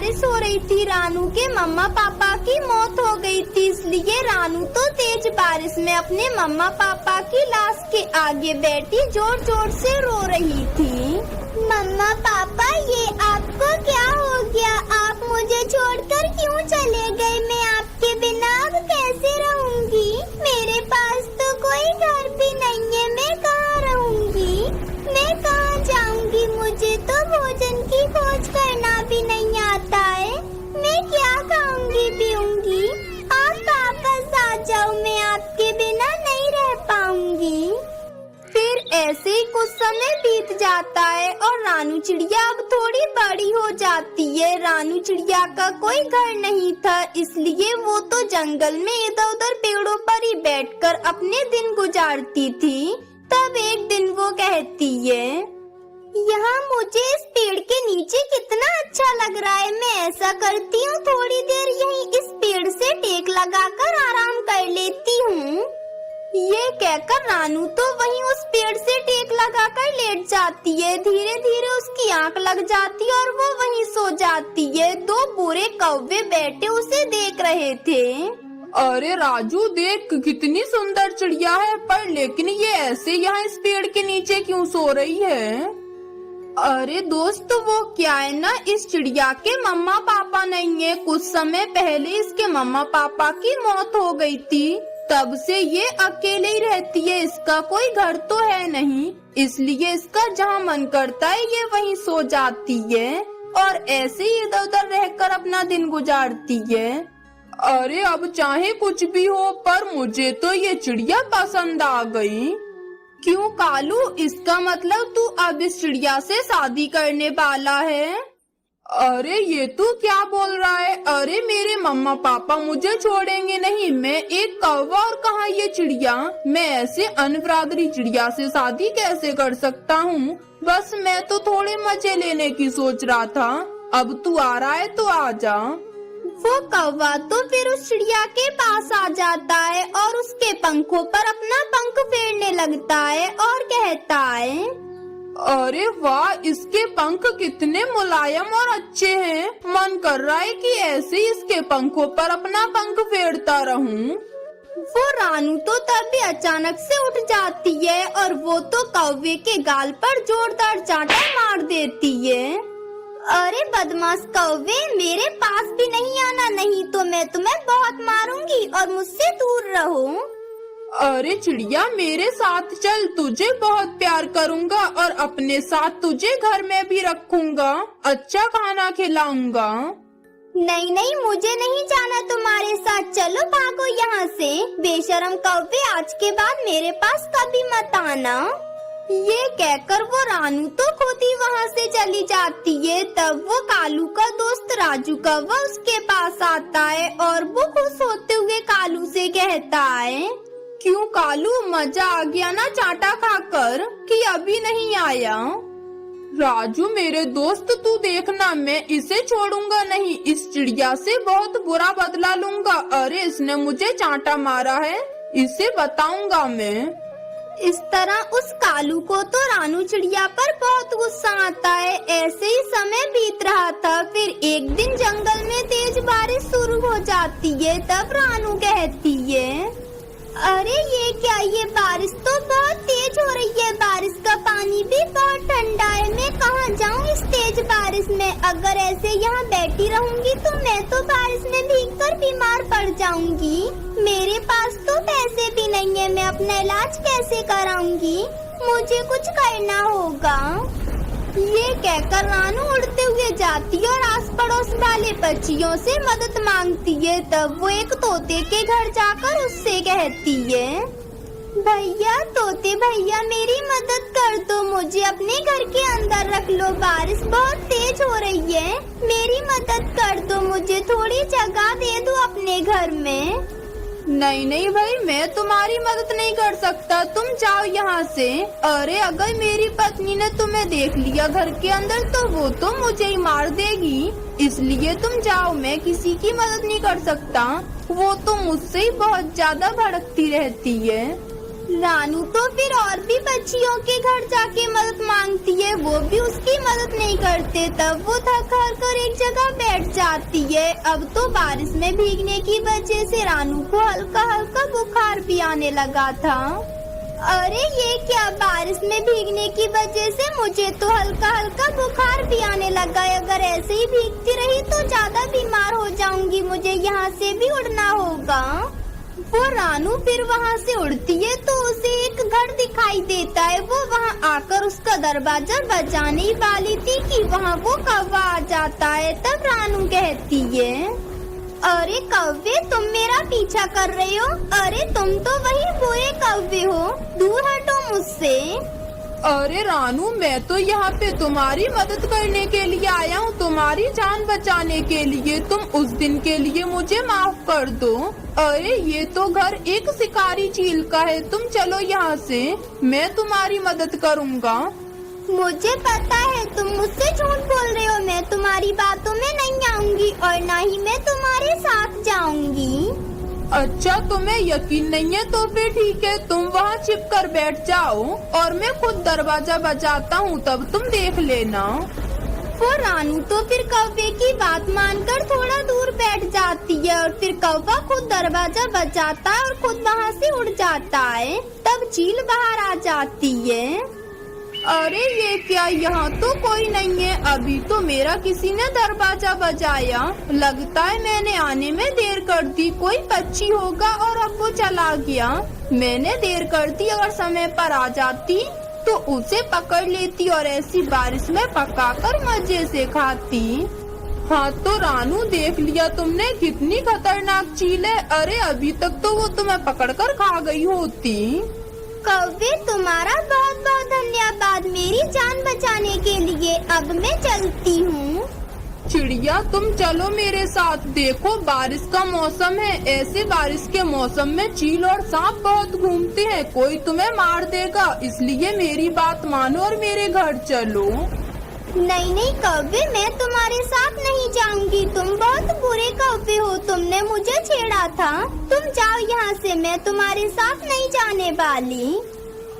बारिश हो रही थी। रानू के मम्मा पापा की मौत हो गई थी, इसलिए रानू तो तेज बारिश में अपने मम्मा पापा की लाश के आगे बैठी जोर जोर से रो रही थी। मम्मा पापा, ये आपको क्या हो गया? आप मुझे छोड़कर क्यों चले गए? मैं आपके बिना अब कैसे रहूंगी? मेरे पास तो कोई घर भी नहीं है, मैं कहाँ रहूंगी? मैं कहाँ जाऊंगी? मुझे तो भोजन की खोज करना भी नहीं आता है। मैं क्या खाऊंगी पीऊंगी? आप वापस आ जाओ, मैं आपके बिना नहीं रह पाऊंगी। फिर ऐसे ही कुछ समय बीत जाता है और रानू चिड़िया अब थोड़ी बड़ी हो जाती है। रानू चिड़िया का कोई घर नहीं था, इसलिए वो तो जंगल में इधर उधर पेड़ों पर ही बैठकर अपने दिन गुजारती थी। तब एक दिन वो कहती है, यहाँ मुझे इस पेड़ के नीचे कितना अच्छा लग रहा है। मैं ऐसा करती हूँ, थोड़ी देर यहीं इस पेड़ से टेक लगाकर आराम कर लेती हूँ। ये कहकर रानू तो वहीं उस पेड़ से टेक लगाकर लेट जाती है। धीरे धीरे उसकी आंख लग जाती है और वो वहीं सो जाती है। दो बूढ़े कौवे बैठे उसे देख रहे थे। अरे राजू, देख कितनी सुंदर चिड़िया है, पर लेकिन ये ऐसे यहाँ इस पेड़ के नीचे क्यों सो रही है? अरे दोस्त, वो क्या है ना, इस चिड़िया के मम्मा पापा नहीं है। कुछ समय पहले इसके मम्मा पापा की मौत हो गई थी, तब से ये अकेले ही रहती है। इसका कोई घर तो है नहीं, इसलिए इसका जहाँ मन करता है ये वहीं सो जाती है और ऐसे ही इधर उधर रहकर अपना दिन गुजारती है। अरे अब चाहे कुछ भी हो, पर मुझे तो ये चिड़िया पसंद आ गई। क्यों कालू, इसका मतलब तू अब इस चिड़िया से शादी करने वाला है? अरे ये तू क्या बोल रहा है? अरे मेरे मम्मा पापा मुझे छोड़ेंगे नहीं। मैं एक कौवा और कहाँ ये चिड़िया, मैं ऐसे अनबरादरी चिड़िया से शादी कैसे कर सकता हूँ? बस मैं तो थोड़े मजे लेने की सोच रहा था। अब तू आ रहा है तो आ जा। वो कौवा तो फिर उस चिड़िया के पास आ जाता है और उसके पंखों पर अपना पंख फेरने लगता है और कहता है, अरे वाह, इसके पंख कितने मुलायम और अच्छे हैं। मन कर रहा है कि ऐसे ही इसके पंखों पर अपना पंख फेरता रहूं। वो रानू तो तभी अचानक से उठ जाती है और वो तो कौवे के गाल पर जोरदार चांटा मार देती है। अरे बदमाश कौवे, मेरे पास भी नहीं आना, नहीं तो मैं तुम्हें बहुत मारूंगी और मुझसे दूर रहो। अरे चिड़िया, मेरे साथ चल, तुझे बहुत प्यार करूँगा और अपने साथ तुझे घर में भी रखूंगा, अच्छा खाना खिलाऊंगा। नहीं नहीं, मुझे नहीं जाना तुम्हारे साथ, चलो भागो यहाँ से। बेशरम कौवे, आज के बाद मेरे पास कभी मत आना। ये कहकर वो रानू तो खुद ही वहाँ से चली जाती है। तब वो कालू का दोस्त राजू कौवा उसके पास आता है और वो खुश होते हुए कालू से कहता है, क्यों कालू, मजा आ गया ना चाटा खाकर कि अभी नहीं आया? राजू मेरे दोस्त, तू देखना, मैं इसे छोड़ूंगा नहीं। इस चिड़िया से बहुत बुरा बदला लूंगा। अरे इसने मुझे चांटा मारा है, इसे बताऊंगा मैं। इस तरह उस कालू को तो रानू चिड़िया पर बहुत गुस्सा आता है। ऐसे ही समय बीत रहा था। फिर एक दिन जंगल में तेज बारिश शुरू हो जाती है। तब रानू कहती है, अरे ये क्या, ये बारिश तो बहुत तेज हो रही है। बारिश का पानी भी बहुत ठंडा है। मैं कहाँ जाऊँ इस तेज बारिश में? अगर ऐसे यहाँ बैठी रहूंगी तो मैं तो बारिश में भीगकर बीमार पड़ जाऊंगी। मेरे पास तो पैसे भी नहीं है, मैं अपना इलाज कैसे कराऊंगी? मुझे कुछ करना होगा। ये कहकर रानू उड़ते हुए जाती है और आस पड़ोस वाले पक्षियों से मदद मांगती है। तब वो एक तोते के घर जाकर उससे कहती है, भैया तोते भैया, मेरी मदद कर दो, मुझे अपने घर के अंदर रख लो। बारिश बहुत तेज हो रही है, मेरी मदद कर दो, मुझे थोड़ी जगह दे दो अपने घर में। नहीं नहीं भाई, मैं तुम्हारी मदद नहीं कर सकता, तुम जाओ यहाँ से। अरे अगर मेरी पत्नी ने तुम्हें देख लिया घर के अंदर तो वो तो मुझे ही मार देगी, इसलिए तुम जाओ, मैं किसी की मदद नहीं कर सकता। वो तो मुझसे ही बहुत ज्यादा भड़कती रहती है। रानू तो फिर और भी पक्षियों के घर जाके मदद मांगती है, वो भी उसकी मदद नहीं करते। तब वो थक हार कर एक जगह बैठ जाती है। अब तो बारिश में भीगने की वजह से रानू को हल्का हल्का बुखार भी आने लगा था। अरे ये क्या, बारिश में भीगने की वजह से मुझे तो हल्का हल्का बुखार भी आने लगा है। अगर ऐसे ही भीगती रही तो ज्यादा बीमार हो जाऊंगी, मुझे यहाँ से भी उड़ना होगा। वो रानू फिर वहाँ से उड़ती है तो उसे एक घर दिखाई देता है। वो वहाँ आकर उसका दरवाजा बजाने ही वाली थी कि वहाँ वो कौवा आ जाता है। तब रानू कहती है, अरे कौवे, तुम मेरा पीछा कर रहे हो? अरे तुम तो वही बुरे कौवे हो, दूर हटो मुझसे। अरे रानू, मैं तो यहाँ पे तुम्हारी मदद करने के लिए आया हूँ, तुम्हारी जान बचाने के लिए। तुम उस दिन के लिए मुझे माफ कर दो। अरे ये तो घर एक शिकारी चील का है, तुम चलो यहाँ से, मैं तुम्हारी मदद करूँगा। मुझे पता है तुम मुझसे झूठ बोल रहे हो, मैं तुम्हारी बातों में नहीं आऊंगी और ना ही मैं तुम्हारे साथ जाऊंगी। अच्छा, तुम्हें यकीन नहीं है तो फिर ठीक है, तुम वहाँ छिप कर बैठ जाओ और मैं खुद दरवाजा बजाता हूँ, तब तुम देख लेना। वो रानू तो फिर कौवे की बात मानकर थोड़ा दूर बैठ जाती है और फिर कौवा खुद दरवाजा बजाता है और खुद वहाँ से उड़ जाता है। तब चील बाहर आ जाती है। अरे ये क्या, यहाँ तो कोई नहीं है, अभी तो मेरा किसी ने दरवाजा बजाया। लगता है मैंने आने में देर कर दी, कोई पक्षी होगा और अब वो चला गया। मैंने देर कर दी, अगर समय पर आ जाती तो उसे पकड़ लेती और ऐसी बारिश में पकाकर मजे से खाती। हाँ तो रानू, देख लिया तुमने कितनी खतरनाक चील है। अरे अभी तक तो वो तुम्हें पकड़कर खा गई होती। कौवे, तुम्हारा बहुत बहुत धन्यवाद मेरी जान बचाने के लिए। अब मैं चलती हूँ। चिड़िया, तुम चलो मेरे साथ, देखो बारिश का मौसम है, ऐसे बारिश के मौसम में चील और सांप बहुत घूमते हैं, कोई तुम्हें मार देगा, इसलिए मेरी बात मानो और मेरे घर चलो। नहीं नहीं कौवे, मैं तुम्हारे साथ नहीं जाऊंगी, तुम बहुत बुरे कौवे हो, तुमने मुझे छेड़ा था। तुम जाओ यहाँ से, मैं तुम्हारे साथ नहीं जाने वाली।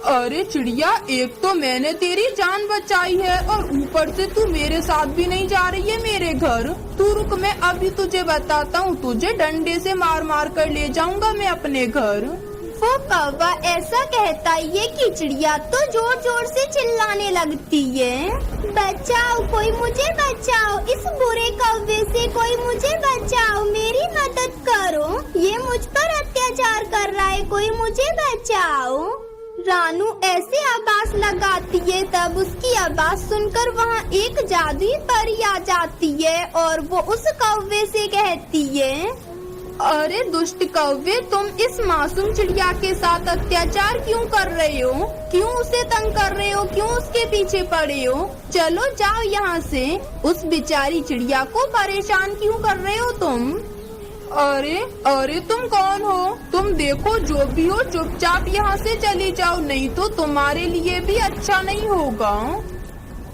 अरे चिड़िया, एक तो मैंने तेरी जान बचाई है और ऊपर से तू मेरे साथ भी नहीं जा रही है मेरे घर। तू रुक, मैं अभी तुझे बताता हूँ, तुझे डंडे से मार मार कर ले जाऊंगा मैं अपने घर। वो कौवा ऐसा कहता है कि चिड़िया तो जोर जोर से चिल्लाने लगती है, बचाओ, कोई मुझे बचाओ, इस बुरे कौवे से कोई मुझे बचाओ, मेरी मदद करो, ये मुझ पर अत्याचार कर रहा है, कोई मुझे बचाओ। रानू ऐसे आवाज लगाती है, तब उसकी आवाज सुनकर वहाँ एक जादुई परी आ जाती है और वो उस कौवे से कहती है, अरे दुष्ट कौवे, तुम इस मासूम चिड़िया के साथ अत्याचार क्यों कर रहे हो? क्यों उसे तंग कर रहे हो? क्यों उसके पीछे पड़े हो? चलो जाओ यहाँ से, उस बेचारी चिड़िया को परेशान क्यों कर रहे हो तुम? अरे अरे, तुम कौन हो? तुम देखो जो भी हो, चुपचाप यहाँ से चली जाओ, नहीं तो तुम्हारे लिए भी अच्छा नहीं होगा।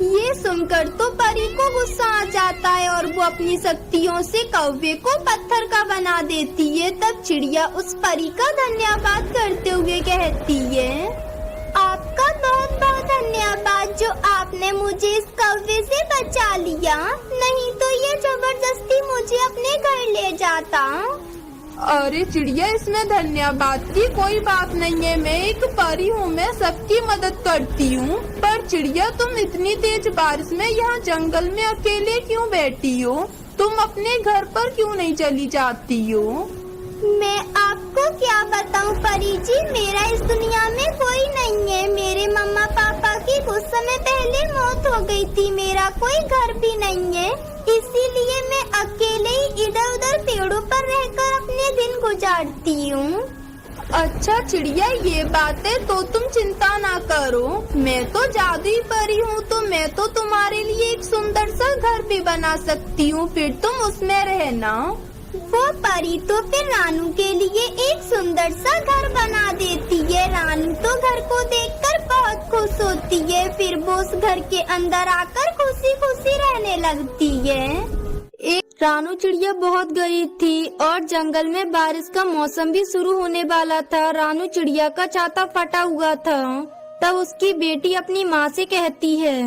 ये सुनकर तो परी को गुस्सा आ जाता है और वो अपनी शक्तियों से कौवे को पत्थर का बना देती है। तब चिड़िया उस परी का धन्यवाद करते हुए कहती है, आपका बहुत बहुत धन्यवाद जो आपने मुझे इस कौवे से बचा लिया, नहीं तो ये जबरदस्ती मुझे अपने घर ले जाता। अरे चिड़िया, इसमें धन्यवाद की कोई बात नहीं है, मैं एक परी हूँ, मैं सबकी मदद करती हूँ। पर चिड़िया, तुम इतनी तेज बारिश में यहाँ जंगल में अकेले क्यों बैठी हो? तुम अपने घर पर क्यों नहीं चली जाती हो? मैं आपको क्या बताऊं परी जी, मेरा इस दुनिया में कोई नहीं है, मेरे मम्मा पापा की कुछ समय पहले मौत हो गई थी, मेरा कोई घर भी नहीं है, इसीलिए मैं अकेले ही इधर उधर पेड़ों पर रहकर अपने दिन गुजारती हूँ। अच्छा चिड़िया, ये बात है तो तुम चिंता ना करो, मैं तो जादुई परी हूँ, तो मैं तो तुम्हारे लिए एक सुंदर सा घर भी बना सकती हूँ, फिर तुम उसमें रहना। वो परी तो फिर रानू के लिए एक सुंदर सा घर बना देती है। रानू तो घर को देखकर बहुत खुश होती है, फिर वो उस घर के अंदर आकर खुशी खुशी रहने लगती है। रानू चिड़िया बहुत गरीब थी और जंगल में बारिश का मौसम भी शुरू होने वाला था। रानू चिड़िया का छाता फटा हुआ था। तब उसकी बेटी अपनी माँ से कहती है,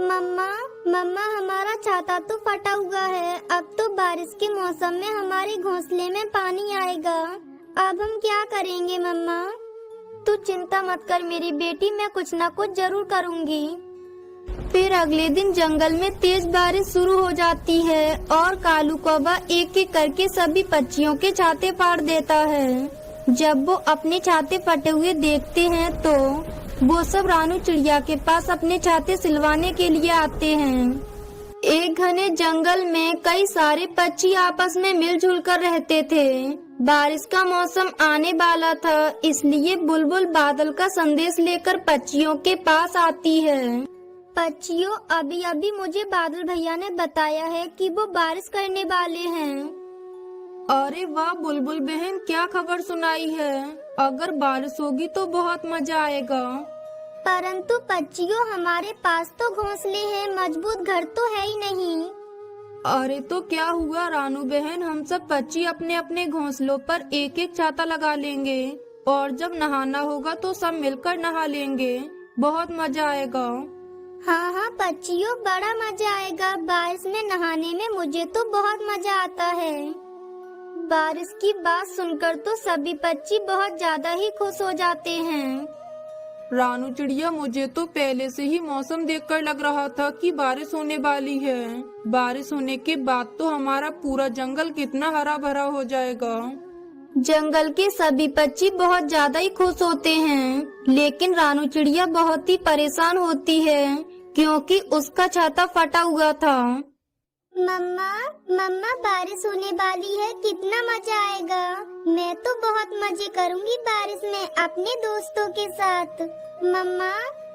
मम्मा मम्मा हमारा छाता तो फटा हुआ है। अब तो बारिश के मौसम में हमारे घोंसले में पानी आएगा। अब हम क्या करेंगे मम्मा? तू चिंता मत कर मेरी बेटी, मैं कुछ न कुछ जरूर करूँगी। फिर अगले दिन जंगल में तेज बारिश शुरू हो जाती है और कालू कौवा एक एक करके सभी पक्षियों के छाते फाड़ देता है। जब वो अपने छाते फटे हुए देखते हैं तो वो सब रानू चिड़िया के पास अपने छाते सिलवाने के लिए आते हैं। एक घने जंगल में कई सारे पक्षी आपस में मिलजुल कर रहते थे। बारिश का मौसम आने वाला था, इसलिए बुलबुल बादल का संदेश लेकर पक्षियों के पास आती है। पक्षियों, अभी अभी मुझे बादल भैया ने बताया है कि वो बारिश करने वाले हैं। अरे वाह बुलबुल बहन, क्या खबर सुनाई है? अगर बारिश होगी तो बहुत मजा आएगा। परंतु पक्षियों, हमारे पास तो घोंसले हैं, मजबूत घर तो है ही नहीं। अरे तो क्या हुआ रानू बहन, हम सब पक्षी अपने अपने घोंसलों पर एक एक छाता लगा लेंगे और जब नहाना होगा तो सब मिलकर नहा लेंगे। बहुत मजा आएगा। हाँ हाँ पक्षियों, बड़ा मजा आएगा। बारिश में नहाने में मुझे तो बहुत मजा आता है। बारिश की बात सुनकर तो सभी पक्षी बहुत ज्यादा ही खुश हो जाते हैं। रानू चिड़िया, मुझे तो पहले से ही मौसम देखकर लग रहा था कि बारिश होने वाली है। बारिश होने के बाद तो हमारा पूरा जंगल कितना हरा भरा हो जाएगा। जंगल के सभी पक्षी बहुत ज्यादा ही खुश होते हैं, लेकिन रानू चिड़िया बहुत ही परेशान होती है क्योंकि उसका छाता फटा हुआ था। मम्मा मम्मा बारिश होने वाली है, कितना मजा आएगा। मैं तो बहुत मजे करूंगी बारिश में अपने दोस्तों के साथ। मम्मा,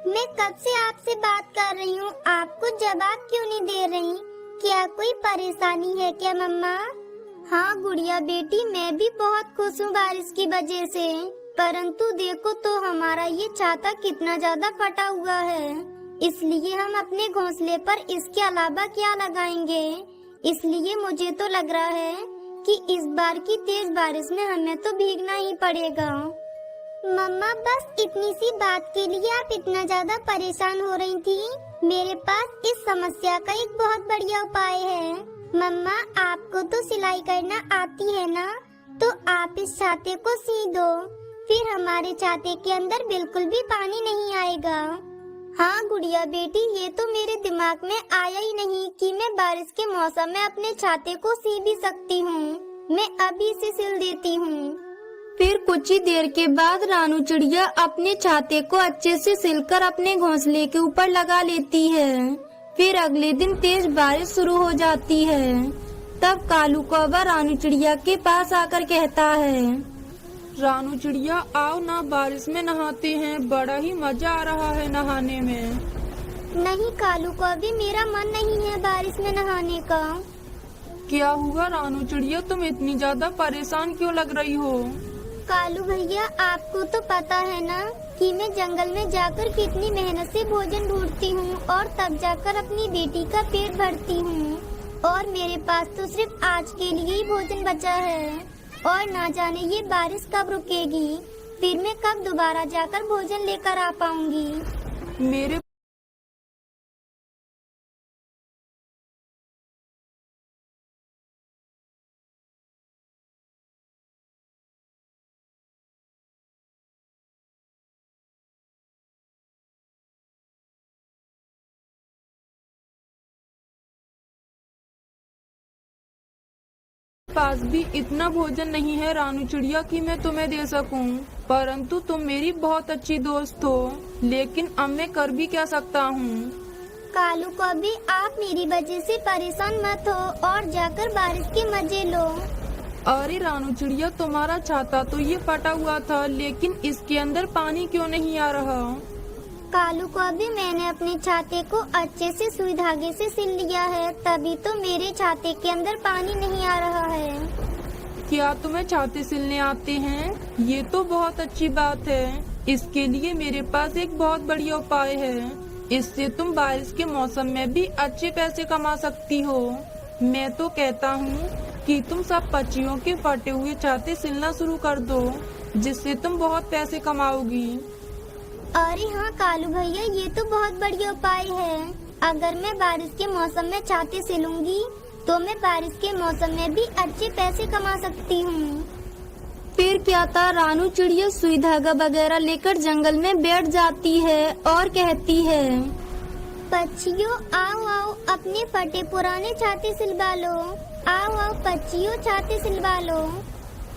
मैं कब से आपसे बात कर रही हूँ, आपको जवाब क्यों नहीं दे रही? क्या कोई परेशानी है क्या मम्मा? हाँ गुड़िया बेटी, मैं भी बहुत खुश हूँ बारिश की वजह से। परंतु देखो तो हमारा ये छाता कितना ज्यादा फटा हुआ है, इसलिए हम अपने घोंसले पर इसके अलावा क्या लगाएंगे। इसलिए मुझे तो लग रहा है कि इस बार की तेज बारिश में हमें तो भीगना ही पड़ेगा। मम्मा, बस इतनी सी बात के लिए आप इतना ज्यादा परेशान हो रही थी? मेरे पास इस समस्या का एक बहुत बढ़िया उपाय है। मम्मा, आपको तो सिलाई करना आती है ना, तो आप इस छाते को सी दो, फिर हमारे छाते के अंदर बिल्कुल भी पानी नहीं आएगा। हाँ गुड़िया बेटी, ये तो मेरे दिमाग में आया ही नहीं कि मैं बारिश के मौसम में अपने छाते को सी भी सकती हूँ। मैं अभी इसे सिल देती हूँ। फिर कुछ ही देर के बाद रानू चिड़िया अपने छाते को अच्छे से सिलकर अपने घोंसले के ऊपर लगा लेती है। फिर अगले दिन तेज बारिश शुरू हो जाती है। तब कालू कौवा रानू चिड़िया के पास आकर कहता है, रानू चिड़िया आओ ना, बारिश में नहाते हैं, बड़ा ही मजा आ रहा है नहाने में। नहीं कालू कौवे, मेरा मन नहीं है बारिश में नहाने का। क्या हुआ रानू चिड़िया, तुम इतनी ज्यादा परेशान क्यों लग रही हो? कालू भैया, आपको तो पता है ना कि मैं जंगल में जाकर कितनी मेहनत से भोजन ढूंढती हूँ और तब जाकर अपनी बेटी का पेट भरती हूँ, और मेरे पास तो सिर्फ आज के लिए ही भोजन बचा है, और ना जाने ये बारिश कब रुकेगी, फिर मैं कब दोबारा जाकर भोजन लेकर आ पाऊंगी। मेरे पास भी इतना भोजन नहीं है रानू चिड़िया कि मैं तुम्हें दे सकूं, परंतु तुम मेरी बहुत अच्छी दोस्त हो, लेकिन अब मैं कर भी क्या सकता हूँ। कालू कौवे, आप मेरी वजह से परेशान मत हो और जाकर बारिश के मजे लो। अरे रानू चिड़िया, तुम्हारा छाता तो ये फटा हुआ था, लेकिन इसके अंदर पानी क्यों नहीं आ रहा? कालू कौवे, मैंने अपने छाते को अच्छे से सुई धागे से सिल लिया है, तभी तो मेरे छाते के अंदर पानी नहीं आ रहा है। क्या तुम्हें छाते सिलने आते हैं? ये तो बहुत अच्छी बात है। इसके लिए मेरे पास एक बहुत बढ़िया उपाय है। इससे तुम बारिश के मौसम में भी अच्छे पैसे कमा सकती हो। मैं तो कहता हूँ कि तुम सब बच्चियों के फटे हुए छाते सिलना शुरू कर दो, जिससे तुम बहुत पैसे कमाओगी। अरे हाँ कालू भैया, ये तो बहुत बढ़िया उपाय है। अगर मैं बारिश के मौसम में छाते सिलूंगी तो मैं बारिश के मौसम में भी अच्छे पैसे कमा सकती हूँ। फिर क्या था, रानू चिड़िया सुई धागा वगैरह लेकर जंगल में बैठ जाती है और कहती है, पक्षियों आओ आओ अपने फटे पुराने छाते सिलवा लो, आओ आओ पक्षियों छाते सिलवा लो।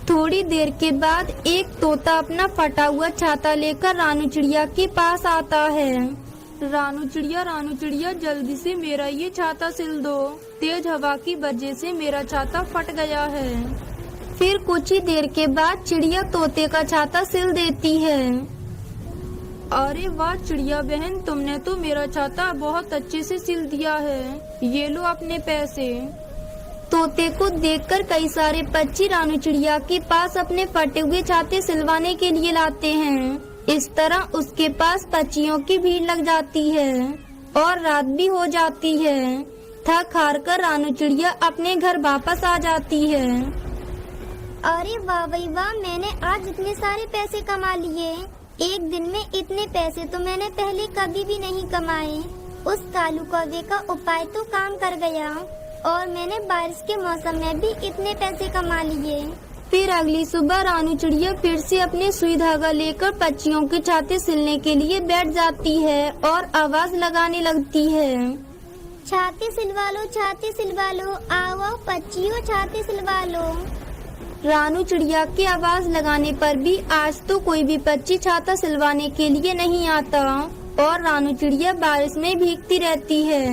थोड़ी देर के बाद एक तोता अपना फटा हुआ छाता लेकर रानू चिड़िया के पास आता है। रानू चिड़िया जल्दी से मेरा ये छाता सिल दो, तेज हवा की वजह से मेरा छाता फट गया है। फिर कुछ ही देर के बाद चिड़िया तोते का छाता सिल देती है। अरे वाह चिड़िया बहन, तुमने तो मेरा छाता बहुत अच्छे से सिल दिया है, ये लो अपने पैसे। तोते को देखकर कई सारे पक्षी रानू चिड़िया के पास अपने फटे हुए छाते सिलवाने के लिए लाते हैं। इस तरह उसके पास पक्षियों की भीड़ लग जाती है और रात भी हो जाती है। थक हार कर रानू चिड़िया अपने घर वापस आ जाती है। अरे वाह भाई वाह, मैंने आज इतने सारे पैसे कमा लिए। एक दिन में इतने पैसे तो मैंने पहले कभी भी नहीं कमाए। उस कालू कौवे का उपाय तो काम कर गया और मैंने बारिश के मौसम में भी इतने पैसे कमा लिए। फिर अगली सुबह रानू चिड़िया फिर से अपने सुई धागा लेकर पक्षियों के छाते सिलने के लिए बैठ जाती है और आवाज लगाने लगती है, छाते सिलवा लो, आओ आओ पक्षियों छाते सिलवा लो। रानू चिड़िया की आवाज लगाने पर भी आज तो कोई भी पक्षी छाता सिलवाने के लिए नहीं आता और रानू चिड़िया बारिश में भीगती रहती है।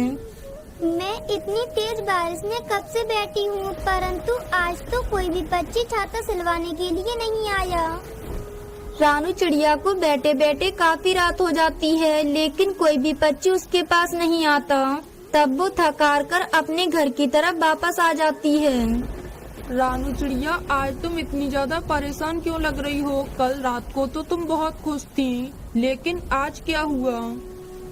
मैं इतनी तेज बारिश में कब से बैठी हूँ, परंतु आज तो कोई भी पक्षी छाता सिलवाने के लिए नहीं आया। रानू चिड़िया को बैठे बैठे काफी रात हो जाती है, लेकिन कोई भी पक्षी उसके पास नहीं आता। तब वो थक हार कर अपने घर की तरफ वापस आ जाती है। रानू चिड़िया, आज तुम इतनी ज्यादा परेशान क्यों लग रही हो? कल रात को तो तुम बहुत खुश थी, लेकिन आज क्या हुआ?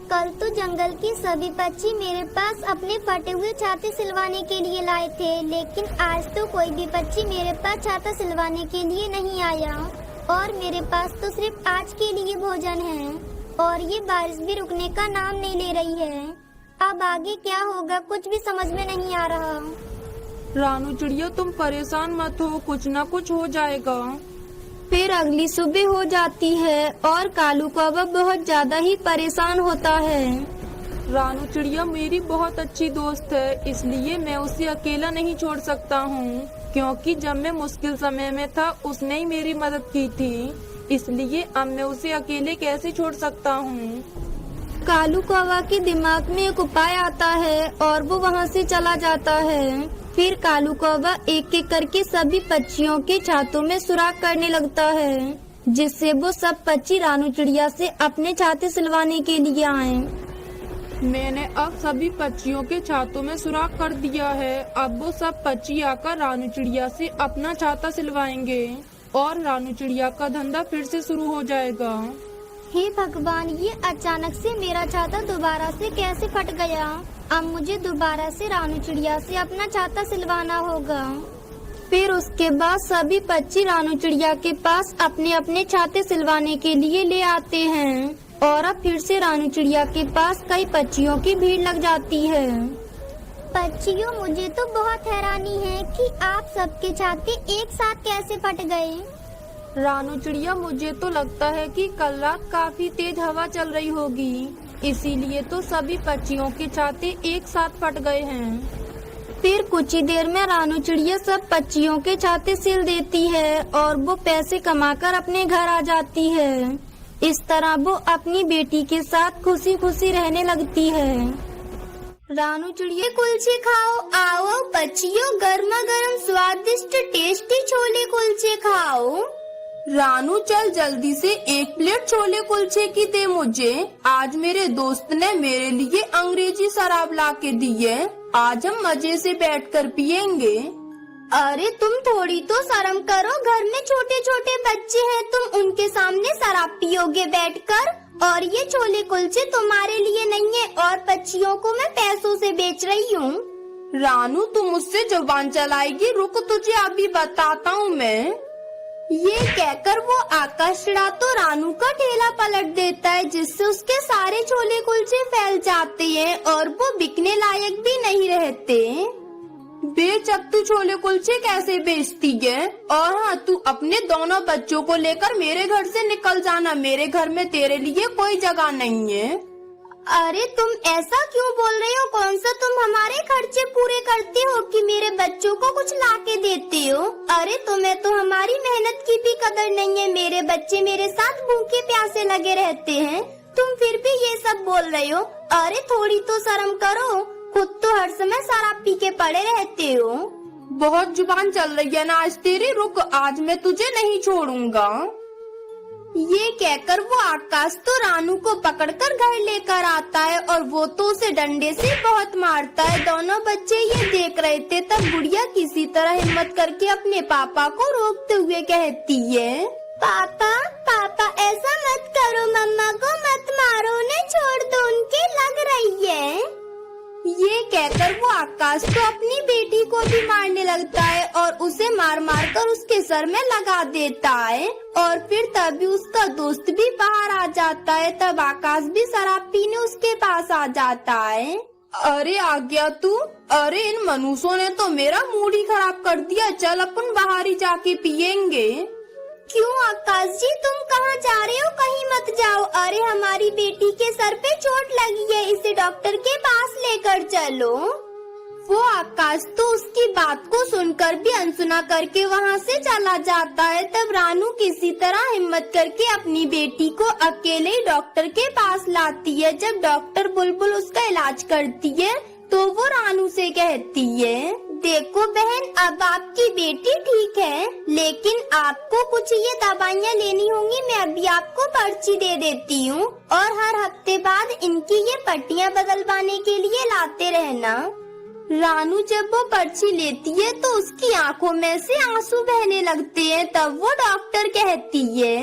कल तो जंगल के सभी पक्षी मेरे पास अपने फटे हुए छाते सिलवाने के लिए लाए थे, लेकिन आज तो कोई भी पक्षी मेरे पास छाता सिलवाने के लिए नहीं आया और मेरे पास तो सिर्फ आज के लिए भोजन है और ये बारिश भी रुकने का नाम नहीं ले रही है। अब आगे क्या होगा कुछ भी समझ में नहीं आ रहा। रानू चिड़िया, तुम परेशान मत हो, कुछ न कुछ हो जाएगा। फिर अगली सुबह हो जाती है और कालू कौवा बहुत ज्यादा ही परेशान होता है। रानू चिड़िया मेरी बहुत अच्छी दोस्त है, इसलिए मैं उसे अकेला नहीं छोड़ सकता हूँ, क्योंकि जब मैं मुश्किल समय में था उसने ही मेरी मदद की थी, इसलिए अब मैं उसे अकेले कैसे छोड़ सकता हूँ। कालू कौवा के दिमाग में एक उपाय आता है और वो वहाँ से चला जाता है। फिर कालू कौवा एक एक करके सभी पक्षियों के छातों में सुराख करने लगता है, जिससे वो सब पक्षी रानू चिड़िया से अपने छाते सिलवाने के लिए आए। मैंने अब सभी पक्षियों के छातों में सुराख कर दिया है। अब वो सब पक्षी आकर रानू चिड़िया से अपना छाता सिलवाएंगे और रानू चिड़िया का धंधा फिर से शुरू हो जाएगा। हे भगवान, ये अचानक से मेरा छाता दोबारा से कैसे फट गया? अब मुझे दोबारा से रानू चिड़िया से अपना छाता सिलवाना होगा। फिर उसके बाद सभी पक्षी रानू चिड़िया के पास अपने अपने छाते सिलवाने के लिए ले आते हैं और अब फिर से रानू चिड़िया के पास कई पक्षियों की भीड़ लग जाती है। पक्षियों, मुझे तो बहुत हैरानी है कि आप सबके छाते एक साथ कैसे फट गए। रानू चिड़िया, मुझे तो लगता है कि कल रात काफी तेज हवा चल रही होगी, इसीलिए तो सभी पक्षियों के छाते एक साथ फट गए हैं। फिर कुछ ही देर में रानू चिड़िया सब पक्षियों के छाते सिल देती है और वो पैसे कमाकर अपने घर आ जाती है। इस तरह वो अपनी बेटी के साथ खुशी खुशी रहने लगती है। रानू चिड़िया, कुलचे खाओ, आओ पक्षियों, गर्मा गर्म स्वादिष्ट टेस्टी छोले कुलचे खाओ। रानू, चल जल्दी से एक प्लेट छोले कुलचे की दे मुझे। आज मेरे दोस्त ने मेरे लिए अंग्रेजी शराब ला के दी है, आज हम मजे से बैठकर पियेंगे। अरे तुम थोड़ी तो शर्म करो, घर में छोटे छोटे बच्चे हैं, तुम उनके सामने शराब पियोगे बैठकर? और ये छोले कुलचे तुम्हारे लिए नहीं है और पक्षियों को मैं पैसों से बेच रही हूँ। रानू तू मुझसे जुबान चलाएगी, रुक तुझे अभी बताता हूँ मैं। ये कहकर वो आकाश चिड़ा तो रानू का ठेला पलट देता है, जिससे उसके सारे छोले कुलचे फैल जाते हैं और वो बिकने लायक भी नहीं रहते। बेच अब तू छोले कुलचे कैसे बेचती है? और हाँ, तू अपने दोनों बच्चों को लेकर मेरे घर से निकल जाना, मेरे घर में तेरे लिए कोई जगह नहीं है। अरे तुम ऐसा क्यों बोल रहे हो? कौन सा तुम हमारे खर्चे पूरे करते हो कि मेरे बच्चों को कुछ लाके देते हो? अरे तुम्हें तो हमारी मेहनत की भी कदर नहीं है। मेरे बच्चे मेरे साथ भूखे प्यासे लगे रहते हैं, तुम फिर भी ये सब बोल रहे हो। अरे थोड़ी तो शर्म करो, खुद तो हर समय शराब पी के पड़े रहते हो। बहुत जुबान चल रही है ना आज तेरी, रुक आज मैं तुझे नहीं छोड़ूंगा। ये कहकर वो आकाश तो रानू को पकड़कर घर लेकर आता है और वो तो उसे डंडे से बहुत मारता है। दोनों बच्चे ये देख रहे थे, तब बुढ़िया किसी तरह हिम्मत करके अपने पापा को रोकते हुए कहती है, पापा पापा ऐसा मत करो, मम्मा को मत मारो, उन्हें छोड़ दो, उनकी लग रही है। ये कहकर वो आकाश तो अपनी बेटी को भी मारने लगता है और उसे मार मार कर उसके सर में लगा देता है। और फिर तभी उसका दोस्त भी बाहर आ जाता है। तब आकाश भी शराब पीने उसके पास आ जाता है। अरे आ गया तू? अरे इन मनुष्यों ने तो मेरा मूड ही खराब कर दिया, चल अपन बाहर ही जाके पियेंगे। क्यों आकाश जी, तुम कहाँ जा रहे हो? कहीं मत जाओ। अरे हमारी बेटी के सर पे चोट लगी है, इसे डॉक्टर के पास लेकर चलो। वो आकाश तो उसकी बात को सुनकर भी अनसुना करके वहाँ से चला जाता है। तब रानू किसी तरह हिम्मत करके अपनी बेटी को अकेले ही डॉक्टर के पास लाती है। जब डॉक्टर बुलबुल उसका इलाज करती है तो वो रानू से कहती है, देखो बहन, अब आपकी बेटी ठीक है, लेकिन आपको कुछ ये दवाइयाँ लेनी होंगी। मैं अभी आपको पर्ची दे देती हूँ और हर हफ्ते बाद इनकी ये पट्टियाँ बदलवाने के लिए लाते रहना। रानू जब वो पर्ची लेती है तो उसकी आंखों में से आंसू बहने लगते हैं। तब वो डॉक्टर कहती है,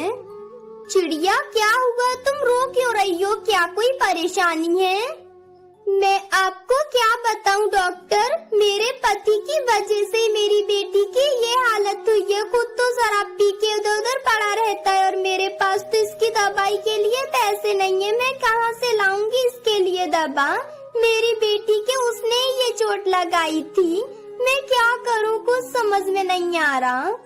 चिड़िया क्या हुआ, तुम रो क्यों रही हो? क्या कोई परेशानी है? मैं आपको क्या बताऊं डॉक्टर, मेरे पति की वजह से मेरी बेटी की ये हालत हुई है। खुद तो शराब पी के उधर उधर पड़ा रहता है और मेरे पास तो इसकी दवाई के लिए पैसे नहीं है। मैं कहाँ से लाऊंगी इसके लिए दवा? मेरी बेटी के उसने ही ये चोट लगाई थी। मैं क्या करूँ, कुछ समझ में नहीं आ रहा।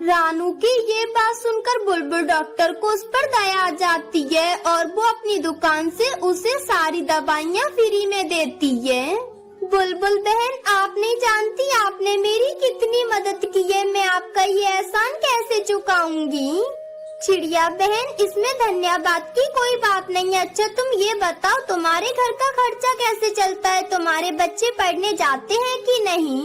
रानू की ये बात सुनकर बुलबुल डॉक्टर को उस पर दया आ जाती है और वो अपनी दुकान से उसे सारी दवाइयाँ फ्री में देती है। बुलबुल बहन, आप नहीं जानती आपने मेरी कितनी मदद की है, मैं आपका ये एहसान कैसे चुकाऊंगी? चिड़िया बहन, इसमें धन्यवाद की कोई बात नहीं है। अच्छा तुम ये बताओ, तुम्हारे घर का खर्चा कैसे चलता है? तुम्हारे बच्चे पढ़ने जाते हैं कि नहीं?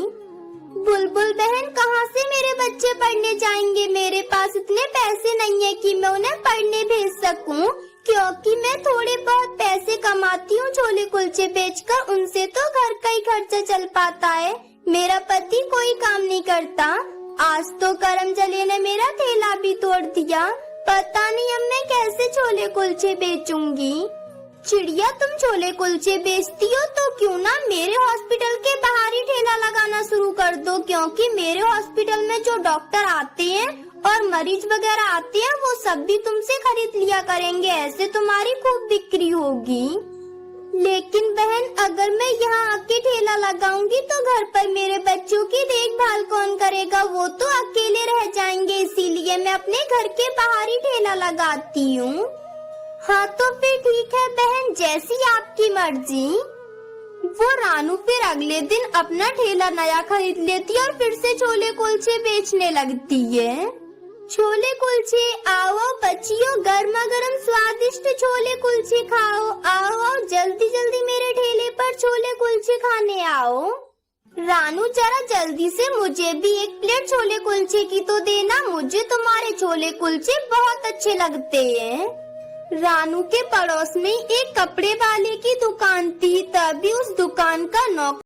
बुलबुल बहन, कहाँ से मेरे बच्चे पढ़ने जाएंगे? मेरे पास इतने पैसे नहीं है कि मैं उन्हें पढ़ने भेज सकूं, क्योंकि मैं थोड़े बहुत पैसे कमाती हूँ छोले कुलचे बेचकर, उनसे तो घर का ही खर्चा चल पाता है। मेरा पति कोई काम नहीं करता। आज तो करम जले ने मेरा ठेला भी तोड़ दिया। पता नहीं अब मैं कैसे छोले कुलचे बेचूंगी। चिड़िया, तुम छोले कुलचे बेचती हो तो क्यों ना मेरे हॉस्पिटल के बाहर ही ठेला लगाना शुरू कर दो, क्योंकि मेरे हॉस्पिटल में जो डॉक्टर आते हैं और मरीज वगैरह आते हैं वो सब भी तुमसे खरीद लिया करेंगे। ऐसे तुम्हारी खूब बिक्री होगी। लेकिन बहन, अगर मैं यहाँ आके ठेला लगाऊंगी तो घर पर मेरे बच्चों की देखभाल कौन करेगा? वो तो अकेले रह जाएंगे, इसीलिए मैं अपने घर के बाहर ही ठेला लगाती हूँ। हाँ तो फिर ठीक है बहन, जैसी आपकी मर्जी। वो रानू फिर अगले दिन अपना ठेला नया खरीद लेती है और फिर से छोले कुलचे बेचने लगती है। छोले कुलचे, आओ बच्चियों, गर्मा गर्म स्वादिष्ट छोले कुलचे खाओ। आओ आओ, जल्दी जल्दी मेरे ठेले पर छोले कुलचे खाने आओ। रानू, जरा जल्दी से मुझे भी एक प्लेट छोले कुलचे की तो देना, मुझे तुम्हारे छोले कुलचे बहुत अच्छे लगते हैं। रानू के पड़ोस में एक कपड़े वाले की दुकान थी, तभी उस दुकान का नौकर